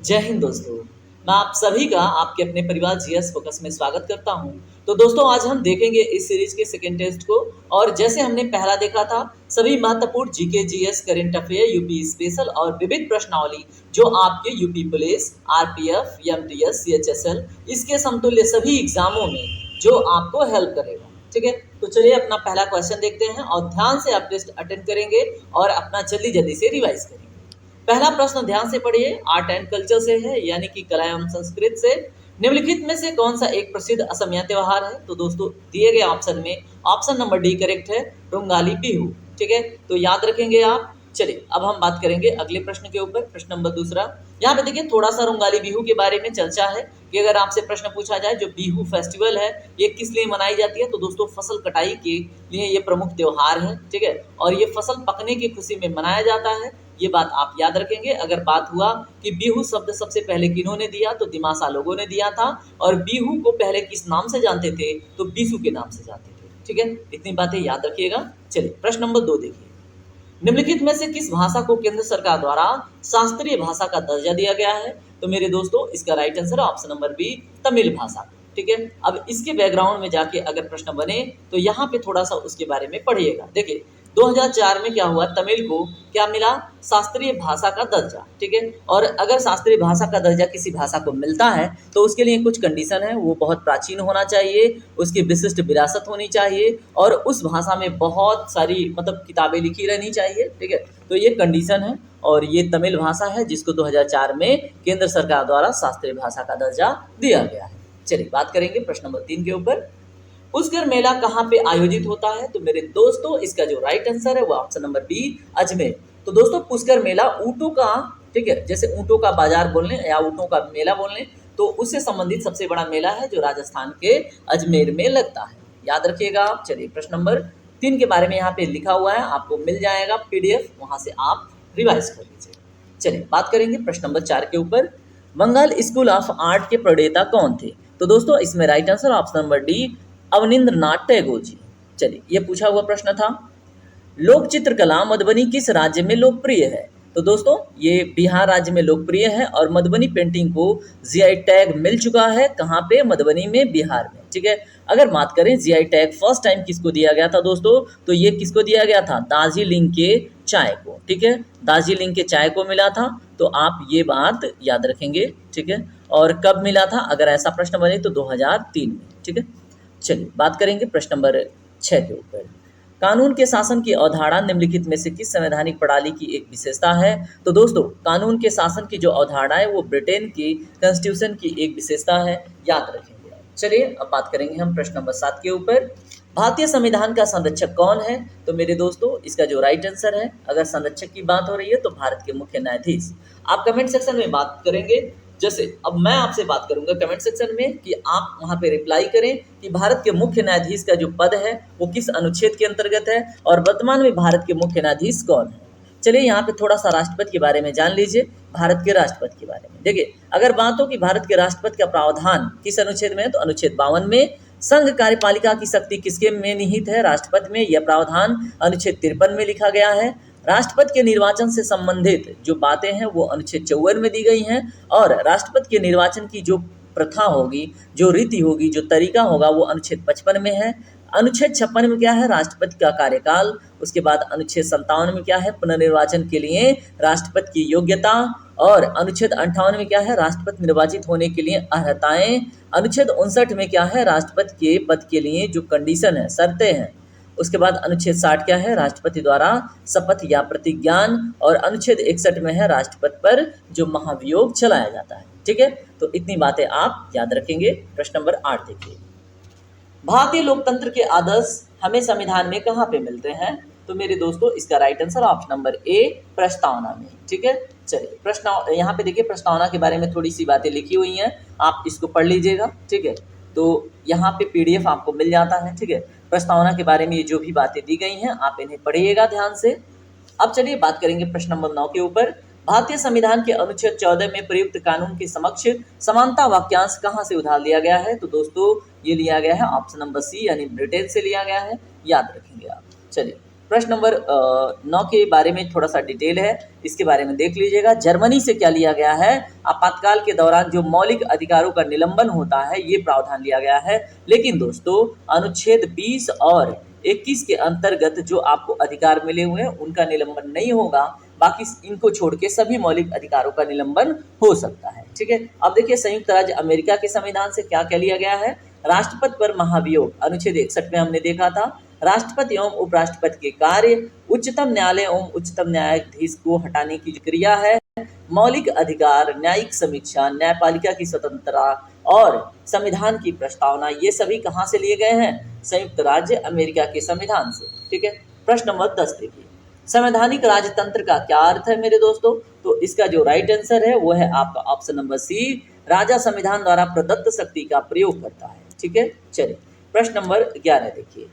जय हिंद दोस्तों। मैं आप सभी का आपके अपने परिवार जीएस फोकस में स्वागत करता हूं। तो दोस्तों आज हम देखेंगे इस सीरीज के सेकेंड टेस्ट को। और जैसे हमने पहला देखा था, सभी महत्वपूर्ण GK GS current affair UP special और विविध प्रश्नावली जो आपके UP police, RPF, MTS, CHSL इसके समतुल्य सभी एग्जामों में जो आपको हेल्प करेगा। ठीक है, तो चलिए अपना पहला क्वेश्चन देखते हैं और ध्यान से आप टेस्ट अटेंड करेंगे और अपना जल्दी जल्दी से रिवाइज करेंगे। पहला प्रश्न ध्यान से पढ़िए, आर्ट एंड कल्चर से है, यानी कि कला एवं संस्कृत से। निम्नलिखित में से कौन सा एक प्रसिद्ध असमिया त्योहार है? तो दोस्तों दिए गए ऑप्शन में ऑप्शन नंबर डी करेक्ट है, रुंगाली बिहू। ठीक है, तो याद रखेंगे आप। चलिए अब हम बात करेंगे अगले प्रश्न के ऊपर, प्रश्न नंबर दूसरा। यहाँ पे देखिए थोड़ा सा रुंगाली बिहू के बारे में चर्चा है कि अगर आपसे प्रश्न पूछा जाए जो बिहू फेस्टिवल है ये किस लिए मनाई जाती है, तो दोस्तों फसल कटाई के लिए ये प्रमुख त्योहार है। ठीक है, और ये फसल पकने की खुशी में मनाया जाता है, ये बात आप याद रखेंगे। अगर बात हुआ कि बिहू शब्द सबसे पहले किन्होंने दिया, तो दिमासा लोगों ने दिया था। और बिहू को पहले किस नाम से जानते थे, तो बिसु के नाम से जानते थे। ठीक है, इतनी बातें याद रखिएगा। चलिए प्रश्न नंबर 2 देखिए, निम्नलिखित में से किस भाषा को केंद्र सरकार द्वारा शास्त्रीय भाषा का दर्जा दिया गया है? तो मेरे दोस्तों इसका राइट आंसर है ऑप्शन नंबर बी, तमिल भाषा। ठीक है, अब इसके बैकग्राउंड में जाके अगर प्रश्न बने तो यहाँ पे थोड़ा सा उसके बारे में पढ़िएगा। देखिए 2004 में क्या हुआ, तमिल को क्या मिला, शास्त्रीय भाषा का दर्जा। ठीक है, और अगर शास्त्रीय भाषा का दर्जा किसी भाषा को मिलता है तो उसके लिए कुछ कंडीशन है, वो बहुत प्राचीन होना चाहिए, उसकी विशिष्ट विरासत होनी चाहिए और उस भाषा में बहुत सारी मतलब किताबें लिखी रहनी चाहिए। ठीक है, तो ये कंडीशन है और ये तमिल भाषा है जिसको 2004 में केंद्र सरकार द्वारा शास्त्रीय भाषा का दर्जा दिया गया है। चलिए बात करेंगे प्रश्न नंबर 3 के ऊपर। पुष्कर मेला कहाँ पे आयोजित होता है? तो मेरे दोस्तों इसका जो राइट आंसर है वो ऑप्शन नंबर बी, अजमेर। तो दोस्तों पुष्कर मेला ऊँटों का, ठीक है, जैसे ऊँटों का बाजार बोल लें या ऊँटों का मेला बोल लें, तो उससे संबंधित सबसे बड़ा मेला है जो राजस्थान के अजमेर में लगता है। याद रखिएगा आप। चलिए प्रश्न नंबर 3 के बारे में यहाँ पे लिखा हुआ है, आपको मिल जाएगा पीडीएफ, वहाँ से आप रिवाइज कर लीजिए। चलिए बात करेंगे प्रश्न नंबर 4 के ऊपर। बंगाल स्कूल ऑफ आर्ट के प्रणेता कौन थे? तो दोस्तों इसमें right answer option number D, Abanindranath Tagore ji. चलिए ये पूछा हुआ प्रश्न था। लोक चित्रकला मधुबनी किस राज्य में लोकप्रिय है? तो दोस्तों ये बिहार राज्य में लोकप्रिय है और मधुबनी पेंटिंग को जीआई टैग मिल चुका है। कहाँ पे? मधुबनी में, बिहार में। ठीक है, अगर बात करें जीआई टैग फर्स्ट टाइम किसको दिया गया था दोस्तों, तो ये किसको दिया गया था? दार्जिलिंग के चाय को। ठीक है, दार्जिलिंग के चाय को मिला था, तो आप ये बात याद रखेंगे। ठीक है, और कब मिला था अगर ऐसा प्रश्न बने तो 2003 में। ठीक है, चलिए बात करेंगे प्रश्न नंबर 6 के ऊपर। कानून के शासन की अवधारणा निम्नलिखित में से किस संवैधानिक प्रणाली की एक विशेषता है? तो दोस्तों कानून के शासन की जो अवधारणा है वो ब्रिटेन की कॉन्स्टिट्यूशन की एक विशेषता है, याद रखेंगे आप। चलिए अब बात करेंगे हम प्रश्न नंबर 7 के ऊपर। भारतीय संविधान का संरक्षक कौन है? तो मेरे दोस्तों इसका जो राइट आंसर है, अगर संरक्षक की बात हो रही है तो भारत के मुख्य न्यायाधीश। आप कमेंट सेक्शन में बात करेंगे, जैसे अब मैं आपसे बात करूंगा कमेंट सेक्शन में कि आप वहां पे रिप्लाई करें कि भारत के मुख्य न्यायाधीश का जो पद है वो किस अनुच्छेद के अंतर्गत है और वर्तमान में भारत के मुख्य न्यायाधीश कौन है। चलिए यहाँ पे थोड़ा सा राष्ट्रपति के बारे में जान लीजिए, भारत के राष्ट्रपति के बारे में। देखिए अगर बात हो कि भारत के राष्ट्रपति का प्रावधान किस अनुच्छेद में है, तो अनुच्छेद 52 में। संघ कार्यपालिका की शक्ति किसके में निहित है? राष्ट्रपति में। यह प्रावधान अनुच्छेद 53 में लिखा गया है। राष्ट्रपति के निर्वाचन से संबंधित जो बातें हैं वो अनुच्छेद 54 में दी गई हैं और राष्ट्रपति के निर्वाचन की जो प्रथा होगी, जो रीति होगी, जो तरीका होगा वो अनुच्छेद 55 में है। अनुच्छेद 56 में क्या है? राष्ट्रपति का कार्यकाल। उसके बाद अनुच्छेद 57 में क्या है? पुनर्निर्वाचन के लिए राष्ट्रपति की योग्यता। और अनुच्छेद 58 में क्या है? राष्ट्रपति निर्वाचित होने के लिए अर्हताएं। अनुच्छेद 59 में क्या है? राष्ट्रपति के पद के लिए जो कंडीशन है, शर्तें हैं। उसके बाद अनुच्छेद 60 क्या है? राष्ट्रपति द्वारा शपथ या प्रतिज्ञान। और अनुच्छेद 61 में है राष्ट्रपति पर जो महाभियोग चलाया जाता है। ठीक है, तो इतनी बातें आप याद रखेंगे। प्रश्न नंबर 8 देखिए, भारतीय लोकतंत्र के आदर्श हमें संविधान में कहाँ पे मिलते हैं? तो मेरे दोस्तों इसका right answer option number A, प्रस्तावना में। ठीक है, चलिए प्रश्न यहाँ पे देखिए प्रस्तावना के बारे में थोड़ी सी बातें लिखी हुई हैं, आप इसको पढ़ लीजिएगा। ठीक है, तो यहाँ पे पीडीएफ आपको मिल जाता है। ठीक है, प्रस्तावना के बारे में ये जो भी बातें दी गई हैं आप इन्हें पढ़िएगा ध्यान से। अब चलिए बात करेंगे प्रश्न नंबर 9 के ऊपर। भारतीय संविधान के अनुच्छेद 14 में प्रयुक्त कानून के समक्ष समानता वाक्यांश कहाँ से उधार लिया गया है? तो दोस्तों ये लिया गया है ऑप्शन नंबर सी, यानी ब्रिटेन से लिया गया है, याद रखेंगे आप। चलिए प्रश्न नंबर 9 के बारे में थोड़ा सा डिटेल है, इसके बारे में देख लीजिएगा। जर्मनी से क्या लिया गया है, आपातकाल के दौरान जो मौलिक अधिकारों का निलंबन होता है ये प्रावधान लिया गया है। लेकिन दोस्तों अनुच्छेद 20 और 21 के अंतर्गत जो आपको अधिकार मिले हुए हैं उनका निलंबन नहीं होगा, बाकी इनको छोड़ के सभी मौलिक अधिकारों का निलंबन हो सकता है। ठीक है, अब देखिए संयुक्त राज्य अमेरिका के संविधान से क्या क्या लिया गया है। राष्ट्रपति पर महाभियोग अनुच्छेद 61 में हमने देखा था। राष्ट्रपति एवं उपराष्ट्रपति के कार्य, उच्चतम न्यायालय एवं उच्चतम न्यायाधीश को हटाने की क्रिया है, मौलिक अधिकार, न्यायिक समीक्षा, न्यायपालिका की स्वतंत्रता और संविधान की प्रस्तावना, ये सभी कहाँ से लिए गए हैं, संयुक्त राज्य अमेरिका के संविधान से। ठीक है, प्रश्न नंबर 10 देखिए, संवैधानिक राजतंत्र का क्या अर्थ है मेरे दोस्तों। तो इसका जो राइट आंसर है वो है आपका ऑप्शन नंबर सी, राजा संविधान द्वारा प्रदत्त शक्ति का प्रयोग करता है। ठीक है, चलिए प्रश्न नंबर 11 देखिए,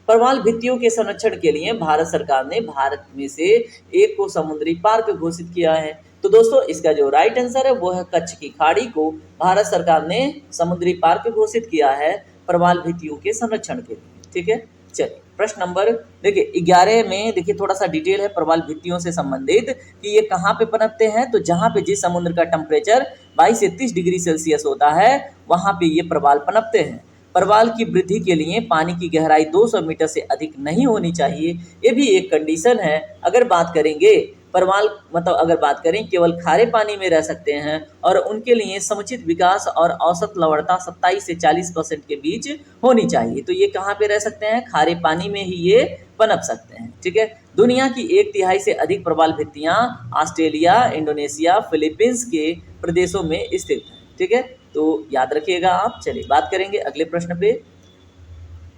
प्रवाल भित्तियों के संरक्षण के लिए भारत सरकार ने भारत में से एक को समुद्री पार्क घोषित किया है। तो दोस्तों इसका जो राइट आंसर है वो है कच्छ की खाड़ी को भारत सरकार ने समुद्री पार्क घोषित किया है प्रवाल भित्तियों के संरक्षण के लिए। ठीक है, चलिए प्रश्न नंबर देखिए 11 में देखिए थोड़ा सा डिटेल है प्रवाल भित्तियों से संबंधित कि ये कहाँ पे पनपते हैं। तो जहाँ पे जिस समुद्र का टेम्परेचर 22 से 30 डिग्री सेल्सियस होता है वहाँ पे ये प्रवाल पनपते हैं। प्रवाल की वृद्धि के लिए पानी की गहराई 200 मीटर से अधिक नहीं होनी चाहिए, ये भी एक कंडीशन है। अगर बात करेंगे प्रवाल मतलब अगर बात करें केवल खारे पानी में रह सकते हैं और उनके लिए समुचित विकास और औसत लवणता 27 से 40% के बीच होनी चाहिए। तो ये कहाँ पे रह सकते हैं, खारे पानी में ही ये पनप सकते हैं। ठीक है, दुनिया की 1/3 से अधिक प्रवाल भित्तियाँ ऑस्ट्रेलिया, इंडोनेशिया, फिलीपींस के प्रदेशों में स्थित हैं। ठीक है, तो याद रखिएगा आप। चलिए बात करेंगे अगले प्रश्न पे,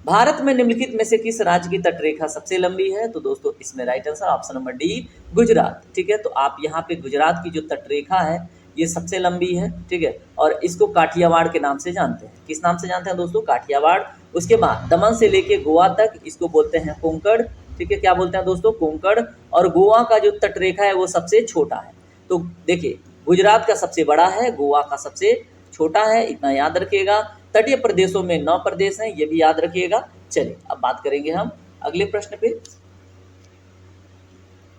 भारत में निम्नलिखित में से किस राज्य की तटरेखा सबसे लंबी है। तो दोस्तों इसमें right answer option number D, Gujarat. ठीक है, तो आप यहाँ पे गुजरात की जो तटरेखा है ये सबसे लंबी है। ठीक है, और इसको काठियावाड़ के नाम से जानते हैं। किस नाम से जानते हैं दोस्तों, काठियावाड़। उसके बाद दमन से लेके गोवा तक इसको बोलते हैं कोंकण। ठीक है, क्या बोलते हैं दोस्तों, कोंकण। और गोवा का जो तटरेखा है वो सबसे छोटा है। तो देखिए गुजरात का सबसे बड़ा है, गोवा का सबसे छोटा है, इतना याद रखिएगा। तटीय प्रदेशों में 9 प्रदेश हैं, ये भी याद रखिएगा। चलिए अब बात करेंगे हम अगले प्रश्न पे,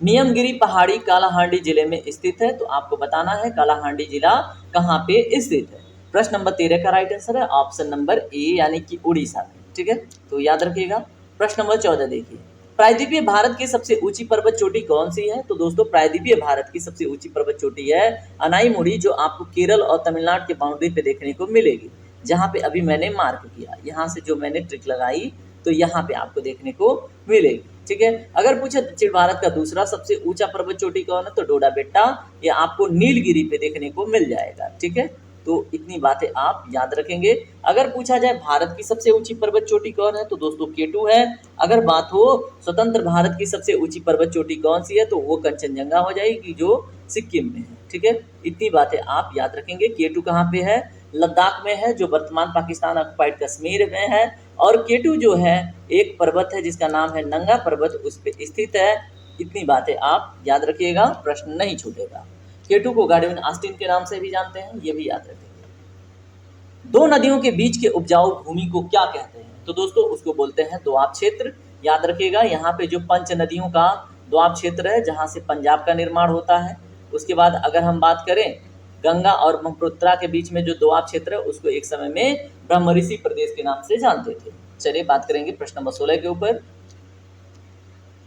नियमगिरी पहाड़ी कालाहांडी जिले में स्थित है। तो आपको बताना है कालाहांडी जिला कहाँ पे स्थित है। प्रश्न नंबर 13 का राइट आंसर है ऑप्शन नंबर ए यानी कि उड़ीसा में। ठीक है, तो याद रखिएगा। प्रश्न नंबर 14 देखिए, प्रायद्वीपीय भारत की सबसे ऊंची पर्वत चोटी कौन सी है। तो दोस्तों प्रायद्वीपीय भारत की सबसे ऊंची पर्वत चोटी है अनाईमुड़ी, जो आपको केरल और तमिलनाडु के बाउंड्री पे देखने को मिलेगी। जहाँ पे अभी मैंने मार्क किया, यहाँ से जो मैंने ट्रिक लगाई तो यहाँ पे आपको देखने को मिलेगी। ठीक है, अगर पूछे दक्षिण भारत का दूसरा सबसे ऊंचा पर्वत चोटी कौन है, तो डोडा बेट्टा, ये आपको नीलगिरी पे देखने को मिल जाएगा। ठीक है, तो इतनी बातें आप याद रखेंगे। अगर पूछा जाए भारत की सबसे ऊंची पर्वत चोटी कौन है, तो दोस्तों केटू है। अगर बात हो स्वतंत्र भारत की सबसे ऊंची पर्वत चोटी कौन सी है, तो वो कंचनजंगा हो जाएगी जो सिक्किम में है। ठीक है, इतनी बातें आप याद रखेंगे। केटू कहाँ पे है, लद्दाख में है, जो वर्तमान पाकिस्तान ऑक्युपाइड कश्मीर में है। और केटू जो है एक पर्वत है जिसका नाम है नंगा पर्वत, उस पर स्थित है। इतनी बातें आप याद रखिएगा, प्रश्न नहीं छूटेगा। केटू को गार्डविन ऑस्टिन के नाम से भी जानते हैं, ये भी याद रखेंगे। दो नदियों के बीच के उपजाऊ भूमि को क्या कहते हैं, तो दोस्तों उसको बोलते हैं दोआब क्षेत्र। याद रखिएगा, यहाँ पे जो पंच नदियों का दोआब क्षेत्र है जहाँ से पंजाब का निर्माण होता है। उसके बाद अगर हम बात करें गंगा और ब्रह्मपुत्रा के बीच में जो दोआब क्षेत्र है उसको एक समय में ब्रह्मऋषि प्रदेश के नाम से जानते थे। चलिए बात करेंगे प्रश्न नंबर 16 के ऊपर,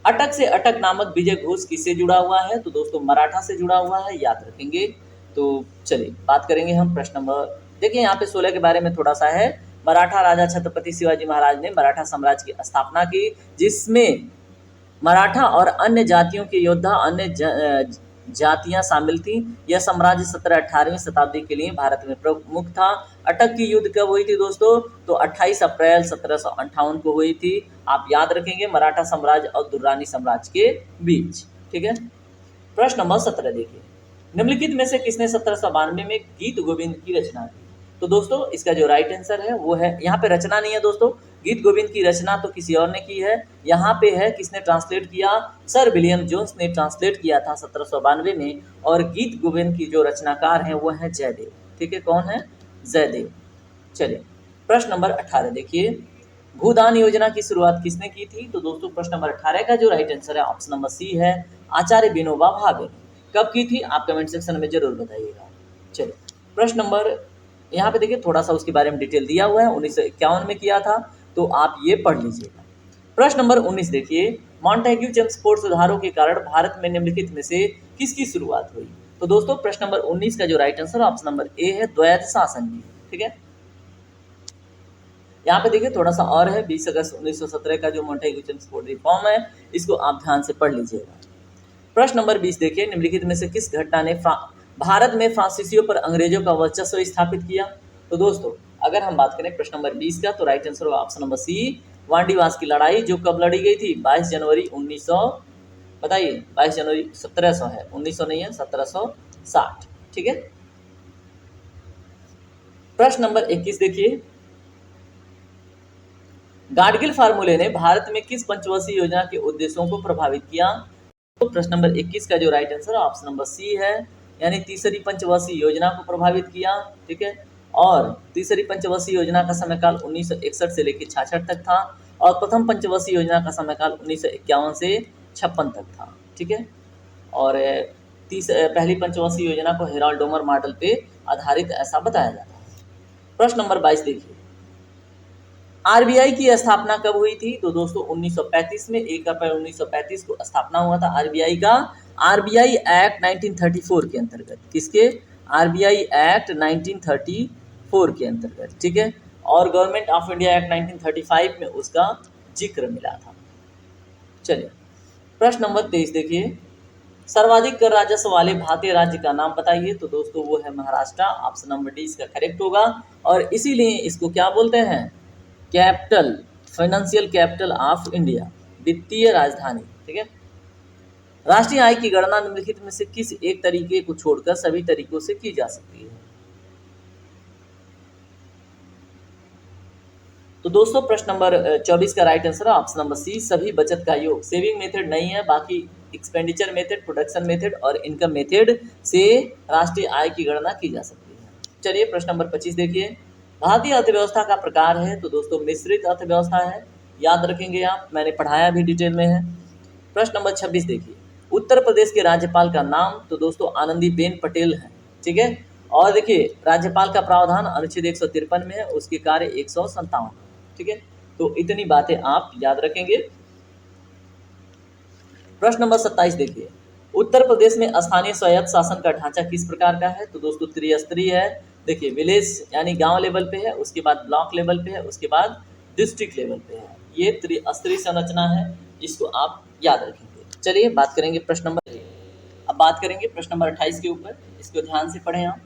अटक से अटक नामक विजय घोष किससे जुड़ा हुआ है, तो दोस्तों मराठा से जुड़ा हुआ है, याद रखेंगे। तो चलिए बात करेंगे हम प्रश्न नंबर, देखिए यहाँ पे 16 के बारे में थोड़ा सा है। मराठा राजा छत्रपति शिवाजी महाराज ने मराठा साम्राज्य की स्थापना की, जिसमें मराठा और अन्य जातियों के योद्धा अन्य जातियां शामिल थी। यह साम्राज्य 17-18वीं शताब्दी के लिए भारत में प्रमुख था। अटक की युद्ध कब हुई थी दोस्तों, तो 28 अप्रैल 1758 को हुई थी। आप याद रखेंगे, मराठा साम्राज्य और दुर्रानी साम्राज्य के बीच। ठीक है, प्रश्न नंबर 17 देखिए, निम्नलिखित में से किसने 1792 में गीत गोविंद की रचना की। तो दोस्तों इसका जो राइट आंसर है वो है, यहाँ पे रचना नहीं है दोस्तों, गीत गोविंद की रचना तो किसी और ने की है। यहाँ पे है किसने ट्रांसलेट किया, सर विलियम जोन्स ने ट्रांसलेट किया था 1792 में। और गीत गोविंद की जो रचनाकार हैं वो है जयदेव। ठीक है, कौन है, जयदेव। चलिए प्रश्न नंबर 18 देखिए, भूदान योजना की शुरुआत किसने की थी? तो दोस्तों प्रश्न नंबर 18 का जो राइट आंसर है ऑप्शन नंबर सी है, आचार्य विनोबा भावे ने। कब की थी? आप कमेंट सेक्शन में जरूर बताइएगा। चलिए प्रश्न नंबर, यहाँ पे देखिए थोड़ा सा उसके बारे में डिटेल दिया हुआ है, 1951 में किया था, तो आप ये पढ़ लीजिएगा। प्रश्न नंबर 19 देखिए, मॉन्टेग्यू चेम्सफोर्ड सुधारों के कारण भारत में निम्नलिखित में से किसकी शुरुआत हुई? तो दोस्तों प्रश्न नंबर 19 का जो right answer option number A है, द्वैध शासन की। ठीक है, यहाँ पे देखिए थोड़ा सा और है, 20 अगस्त 1917 का जो मॉन्टेग्यू चेम्सफोर्ड रिफॉर्म है, इसको आप ध्यान से पढ़ लीजिएगा। प्रश्न नंबर 20 देखिए, निम्नलिखित में से किस घटना ने भारत में फ्रांसीसियों पर अंग्रेजों का वर्चस्व स्थापित किया? तो दोस्तों अगर हम बात करें प्रश्न नंबर 20 का, तो राइट आंसर होगा ऑप्शन नंबर सी, वांडीवास की लड़ाई, जो कब लड़ी गई थी? 22 जनवरी 1900, बताइए 22 जनवरी 1700 है, 1900 नहीं है, 1760। ठीक है, प्रश्न नंबर 21 देखिए, गाडगिल फार्मूले ने भारत में किस पंचवर्षीय योजना के उद्देश्यों को प्रभावित किया? तो प्रश्न नंबर 21 का जो राइट आंसर है ऑप्शन नंबर सी है, यानी तीसरी पंचवर्षीय योजना को प्रभावित किया। ठीक है, और तीसरी पंचवर्षीय योजना का समयकाल 1961 से लेकर 66 तक था, और प्रथम पंचवर्षीय योजना का समयकाल 1951 से 56 तक था। ठीक है, और पहली पंचवर्षीय योजना को हेराल्ड डोमर मॉडल पे आधारित ऐसा बताया जाता है। प्रश्न नंबर 22 देखिए, आरबीआई की स्थापना कब हुई थी? तो दोस्तों 1935 में, 1 अप्रैल 1935 को स्थापना हुआ था आरबीआई का, आरबीआई एक्ट 1934 के अंतर्गत। किसके? आरबीआई एक्ट 1934 के अंतर्गत। ठीक है, और गवर्नमेंट ऑफ इंडिया एक्ट 1935 में उसका जिक्र मिला था। चलिए प्रश्न नंबर 23 देखिए, सर्वाधिक कर राजस्व वाले भारतीय राज्य का नाम बताइए? तो दोस्तों वो है महाराष्ट्र, ऑप्शन नंबर डी इसका करेक्ट होगा, और इसीलिए इसको क्या बोलते हैं? Capital, financial capital of India, वित्तीय राजधानी। ठीक है, राष्ट्रीय आय की गणना निम्नलिखित में से किस एक तरीके को छोड़कर सभी तरीकों से की जा सकती है? तो दोस्तों प्रश्न नंबर 24 का राइट आंसर है ऑप्शन नंबर सी, सभी बचत का योग। सेविंग मेथड नहीं है, बाकी एक्सपेंडिचर मेथड, प्रोडक्शन मेथड और इनकम मेथड से राष्ट्रीय आय की गणना की जा सकती है। चलिए प्रश्न नंबर 25 देखिए, भारतीय अर्थव्यवस्था का प्रकार है? तो दोस्तों मिश्रित अर्थव्यवस्था है, याद रखेंगे आप, मैंने पढ़ाया भी डिटेल में है। प्रश्न नंबर 26 देखिए, उत्तर प्रदेश के राज्यपाल का नाम? तो दोस्तों आनंदीबेन पटेल है। ठीक है, और देखिए राज्यपाल का प्रावधान अनुच्छेद 153 में है, उसके कार्य 157। ठीक है, तो इतनी बातें आप याद रखेंगे। प्रश्न नंबर 27 देखिए, उत्तर प्रदेश में स्थानीय स्वायत्त शासन का ढांचा किस प्रकार का है? तो दोस्तों त्रिस्तरीय है। देखिए विलेज यानी गांव लेवल पे है, उसके बाद ब्लॉक लेवल पे है, उसके बाद डिस्ट्रिक्ट लेवल पे है। ये त्रिस्तरीय संरचना है, इसको आप याद रखेंगे। चलिए बात करेंगे प्रश्न नंबर, अब बात करेंगे प्रश्न नंबर 28 के ऊपर, इसको ध्यान से पढ़ें आप।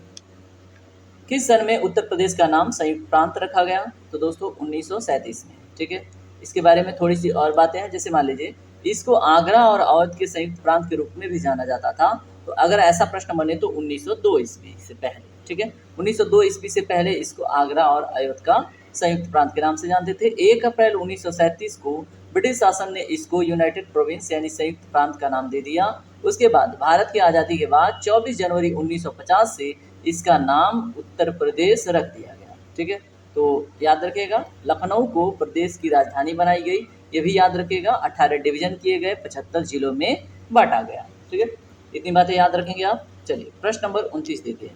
किस सन में उत्तर प्रदेश का नाम संयुक्त प्रांत रखा गया? तो दोस्तों 1937 में। ठीक है, इसके बारे में थोड़ी सी और बातें हैं, जैसे मान लीजिए इसको आगरा और अवध के संयुक्त प्रांत के रूप में भी जाना जाता था। तो अगर ऐसा प्रश्न बने तो 1902 ईस्वी से पहले। ठीक है, 1902 ईस्वी से पहले इसको आगरा और अवध का संयुक्त प्रांत के नाम से जानते थे। 1 अप्रैल 1937 को ब्रिटिश शासन ने इसको यूनाइटेड प्रोविंस यानी संयुक्त प्रांत का नाम दे दिया। उसके बाद भारत की आज़ादी के बाद 24 जनवरी 1950 से इसका नाम उत्तर प्रदेश रख दिया गया। ठीक है, तो याद रखिएगा, लखनऊ को प्रदेश की राजधानी बनाई गई, ये भी याद रखिएगा। 18 डिवीजन किए गए, 75 जिलों में बांटा गया। ठीक है, इतनी बातें याद रखेंगे आप। चलिए प्रश्न नंबर 29 देखिए,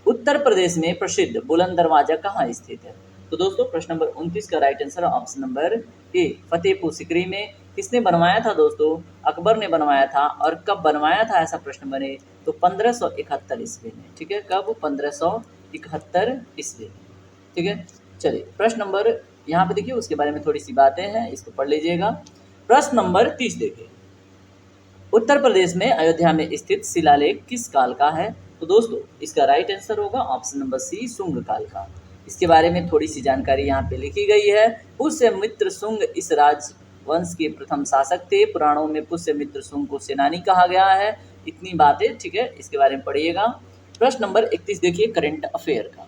उत्तर प्रदेश में प्रसिद्ध बुलंद दरवाजा कहाँ स्थित है? तो दोस्तों प्रश्न नंबर 29 का right answer option number A, Fatehpur Sikri में। किसने बनवाया था दोस्तों? अकबर ने बनवाया था। और कब बनवाया था ऐसा प्रश्न बने तो 1571 ईस्वी में। ठीक है, कब? 1571 ईस्वी में। ठीक है, चलिए प्रश्न नंबर, यहाँ पे देखिए उसके बारे में थोड़ी सी बातें हैं, इसको पढ़ लीजिएगा। प्रश्न नंबर 30 देखिए, उत्तर प्रदेश में अयोध्या में स्थित शिलालेख किस काल का है? तो दोस्तों इसका राइट आंसर होगा ऑप्शन नंबर सी, शुंग काल का। इसके बारे में थोड़ी सी जानकारी यहाँ पे लिखी गई है। पुष्यमित्र शुंग इस राजवंश के प्रथम शासक थे। पुराणों में पुष्यमित्र शुंग को सेनानी कहा गया है। इतनी बातें, ठीक है, इसके बारे में पढ़िएगा। प्रश्न नंबर 31 देखिए, करंट अफेयर का।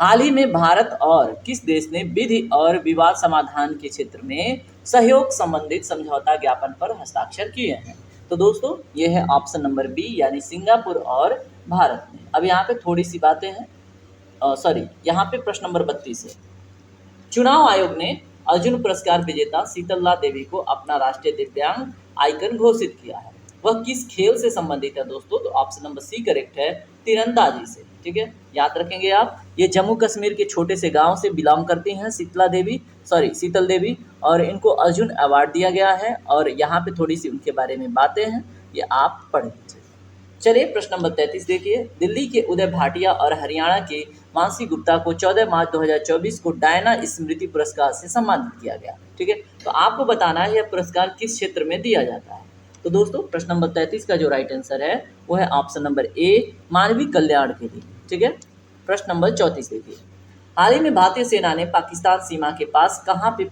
हाल ही में भारत और किस देश ने विधि और विवाद समाधान के क्षेत्र में सहयोग संबंधित समझौता ज्ञापन पर हस्ताक्षर किए हैं? तो दोस्तों ये है ऑप्शन नंबर बी, यानी सिंगापुर और भारत ने। अब यहाँ पे थोड़ी सी बातें हैं, सॉरी यहाँ पे प्रश्न नंबर 32 है। चुनाव आयोग ने अर्जुन पुरस्कार विजेता शीतलला देवी को अपना राष्ट्रीय दिव्यांग आइकन घोषित किया है? वह किस खेल से संबंधित है दोस्तों? तो ऑप्शन नंबर सी करेक्ट है, तीरंदाजी से। ठीक है, याद रखेंगे आप। ये जम्मू कश्मीर के छोटे से गांव से बिलोंग करती हैं शीतल देवी, और इनको अर्जुन अवार्ड दिया गया है। और यहाँ पे थोड़ी सी उनके बारे में बातें हैं, ये आप पढ़ लीजिए। चलिए प्रश्न नंबर 33 देखिए। दिल्ली के उदय भाटिया और हरियाणा के मानसी गुप्ता को 14 मार्च 2024 को डायना स्मृति पुरस्कार से सम्मानित किया गया। ठीक है, तो आपको बताना है यह पुरस्कार किस क्षेत्र में दिया जाता है। तो दोस्तों प्रश्न नंबर 33 का जो राइट आंसर है वो है ऑप्शन नंबर ए, मानवीय कल्याण के लिए। ठीक है, प्रश्न नंबर 34 देखिए। हाल ही में भारतीय सेना ने पाकिस्तान सीमा के पास कहाँ पे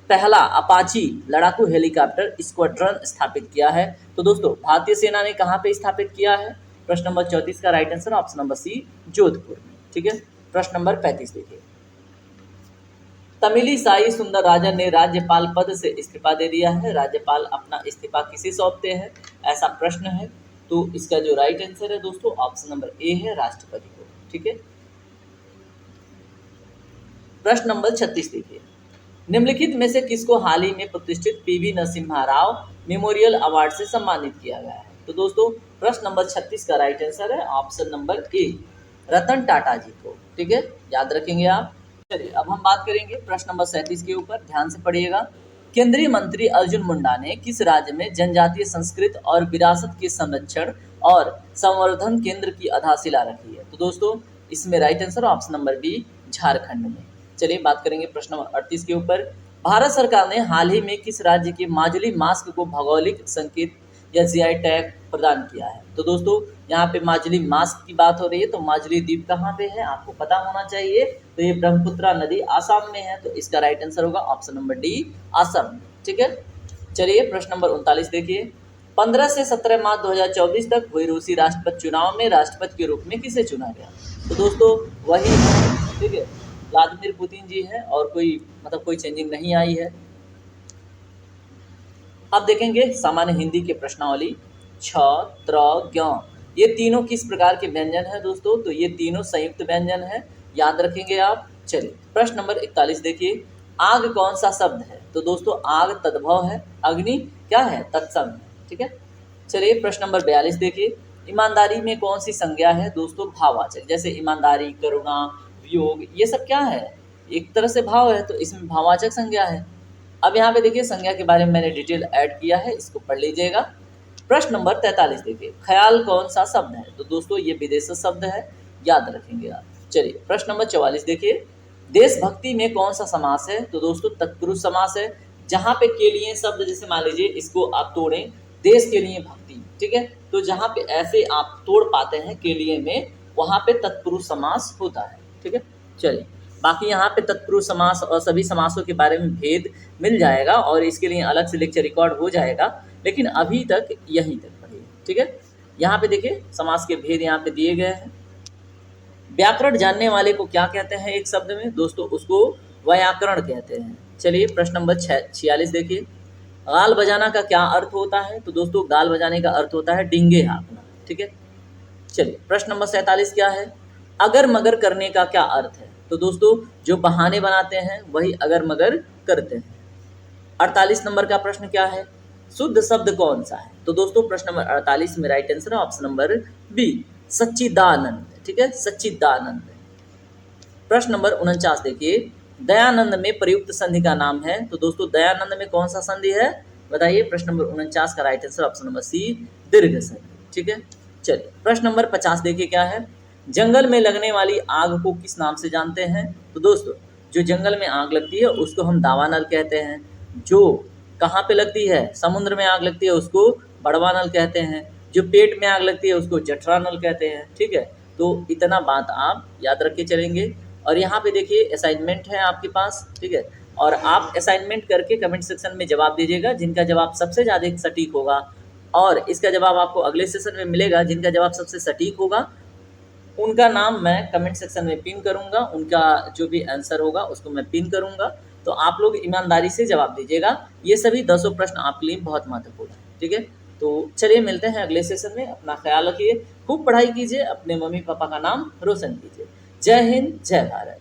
पहला अपाची लड़ाकू हेलीकॉप्टर स्क्वाड्रन स्थापित किया है? तो दोस्तों भारतीय सेना ने कहाँ पे स्थापित किया है? प्रश्न नंबर 34 का right answer option number C, Jodhpur में। ठीक है, प्रश्न नंबर 35 देखिए। तमिली साई सुंदर राजन ने राज्यपाल पद से इस्तीफा दे दिया है। राज्यपाल अपना इस्तीफा किसे सौंपते हैं, ऐसा प्रश्न है। तो इसका जो राइट आंसर है दोस्तों ऑप्शन नंबर ए है, राष्ट्रपति को। ठीक है, प्रश्न नंबर 36 देखिए। निम्नलिखित में से किसको हाल ही में प्रतिष्ठित PV Narasimha Rao memorial award से सम्मानित किया गया है? तो दोस्तों प्रश्न नंबर 36 का राइट आंसर है option number A, Ratan Tata जी को। ठीक है, याद रखेंगे आप। चलिए अब हम बात करेंगे प्रश्न नंबर 37 के ऊपर, ध्यान से पढ़िएगा। केंद्रीय मंत्री अर्जुन मुंडा ने किस राज्य में जनजातीय संस्कृति और विरासत के संरक्षण और संवर्धन केंद्र की आधारशिला रखी है? तो दोस्तों इसमें right answer option number B, Jharkhand में। चलिए बात करेंगे प्रश्न नंबर 38 के ऊपर। भारत सरकार ने हाल ही में किस राज्य के माजुली मास्क को भौगोलिक संकेत या जीआई टैग प्रदान किया है? तो दोस्तों यहाँ पे माजुली मास्क की बात हो रही है, तो माजुली द्वीप कहाँ पे है आपको पता होना चाहिए। तो ये ब्रह्मपुत्रा नदी आसाम में है, तो इसका राइट आंसर होगा ऑप्शन नंबर डी, आसाम। ठीक है, चलिए प्रश्न नंबर 39 देखिए। 15 से 17 मार्च 2024 तक हुए रूसी राष्ट्रपति चुनाव में राष्ट्रपति के रूप में किसे चुना गया? तो दोस्तों वही, ठीक है, व्लादिमीर पुतिन जी है, और कोई चेंजिंग नहीं आई है। अब देखेंगे सामान्य हिंदी के प्रश्नावली। छ, त्र, ज्ञ, ये तीनों किस प्रकार के व्यंजन है दोस्तों? तो ये तीनों संयुक्त व्यंजन है, याद रखेंगे आप। चलिए प्रश्न नंबर 41 देखिए। आग कौन सा शब्द है? तो दोस्तों आग तद्भव है, अग्नि क्या है, तत्सम है। ठीक है, चलिए प्रश्न नंबर 42 देखिए। ईमानदारी में कौन सी संज्ञा है दोस्तों? भाववाचक, जैसे ईमानदारी, करुणा, वियोग, ये सब क्या है, एक तरह से भाव है, तो इसमें भाववाचक संज्ञा है। अब यहाँ पे देखिए संज्ञा के बारे में मैंने डिटेल ऐड किया है, इसको पढ़ लीजिएगा। प्रश्न नंबर 43 देखिए। ख्याल कौन सा शब्द है? तो दोस्तों ये विदेशी शब्द है, याद रखेंगे आप। चलिए प्रश्न नंबर 44 देखिए। देशभक्ति में कौन सा समास है? तो दोस्तों तत्पुरुष समास है। जहाँ पे के लिए शब्द, जैसे मान लीजिए इसको आप तोड़ें, देश के लिए भक्ति, ठीक है, तो जहाँ पे ऐसे आप तोड़ पाते हैं के लिए में, वहाँ पे तत्पुरुष समास होता है। ठीक है, चलिए बाकी यहाँ पे तत्पुरुष समास और सभी समासों के बारे में भेद मिल जाएगा, और इसके लिए अलग से लेक्चर रिकॉर्ड हो जाएगा, लेकिन अभी तक यहीं तक पढ़िए। ठीक है, यहाँ पे देखिए समास के भेद यहाँ पे दिए गए हैं। व्याकरण जानने वाले को क्या कहते हैं एक शब्द में दोस्तों? उसको व्याकरण कहते हैं। चलिए प्रश्न नंबर 46 देखिए। गाल बजाना का क्या अर्थ होता है? तो दोस्तों गाल बजाने का अर्थ होता है डिंगे हाँकना। ठीक है, चलिए प्रश्न नंबर 47 क्या है? अगर मगर करने का क्या अर्थ है? तो दोस्तों जो बहाने बनाते हैं वही अगर मगर करते हैं। 48 नंबर का प्रश्न क्या है? शुद्ध शब्द कौन सा है? तो दोस्तों प्रश्न नंबर 48 में राइट आंसर है ऑप्शन नंबर बी, सच्चिदानंद। ठीक है, सच्चिदानंद। प्रश्न नंबर 49 देखिए। दयानंद में प्रयुक्त संधि का नाम है, तो दोस्तों दयानंद में कौन सा संधि है बताइए? प्रश्न नंबर 49 का right answer option number C, दीर्घ संधि। ठीक है, चलिए प्रश्न नंबर 50 देखिए क्या है? जंगल में लगने वाली आग को किस नाम से जानते हैं? तो दोस्तों जो जंगल में आग लगती है उसको हम दावानल कहते हैं। जो कहाँ पे लगती है, समुद्र में आग लगती है, उसको बड़वानल कहते हैं। जो पेट में आग लगती है उसको जठरानल कहते हैं। ठीक है, तो इतना बात आप याद रख के चलेंगे। और यहाँ पे देखिए असाइनमेंट है आपके पास, ठीक है, और आप असाइनमेंट करके कमेंट सेक्शन में जवाब दीजिएगा। जिनका जवाब सबसे ज़्यादा सटीक होगा, और इसका जवाब आपको अगले सेशन में मिलेगा, जिनका जवाब सबसे सटीक होगा उनका नाम मैं कमेंट सेक्शन में पिन करूंगा। उनका जो भी आंसर होगा उसको मैं पिन करूंगा। तो आप लोग ईमानदारी से जवाब दीजिएगा। ये सभी 10 प्रश्न आपके लिए बहुत महत्वपूर्ण है। ठीक है, तो चलिए मिलते हैं अगले सेशन में। अपना ख्याल रखिए, खूब पढ़ाई कीजिए, अपने मम्मी पापा का नाम रोशन कीजिए। जय हिंद, जय भारत।